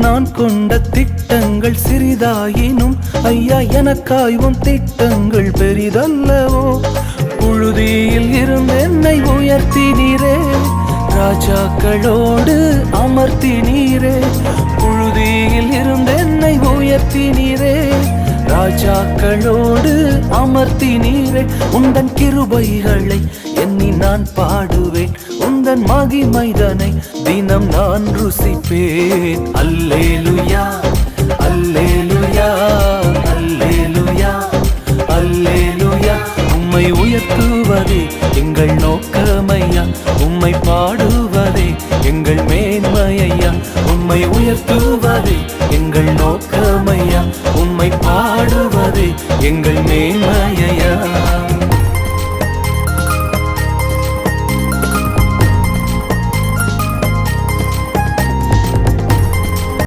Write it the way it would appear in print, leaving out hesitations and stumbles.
நான் கொண்ட திட்டங்கள் சிறிதாயினும் ஐயா எனக்காயும் திட்டங்கள் பெரிதல்லவோ. புழுதியில் இருந்து என்னை உயர்த்தினீரே, ராஜாக்களோடு அமர்த்தினீரே. புழுதியில் இருந்து என்னை உயர்த்தினீரே, ராஜாக்களோடு அமர்த்தினீரே. உந்தன் கிருபைகளை எண்ணி நான் பாடுவேன், உந்தன் மகிமைதனை தினம் நான் ருசிப்பேன். அல்லேலுயா அல்லேலுயா அல்லேலுயா அல்லேலுயா. உம்மை உயர்த்துவதே எங்கள் நோக்கமையா, உம்மை பாடுவதே எங்கள் மேன்மையா. உம்மை உயர்த்துவதே எங்கள் நோக்கமையா, உம்மை பாடுவதே எங்கள் மேன்மையா.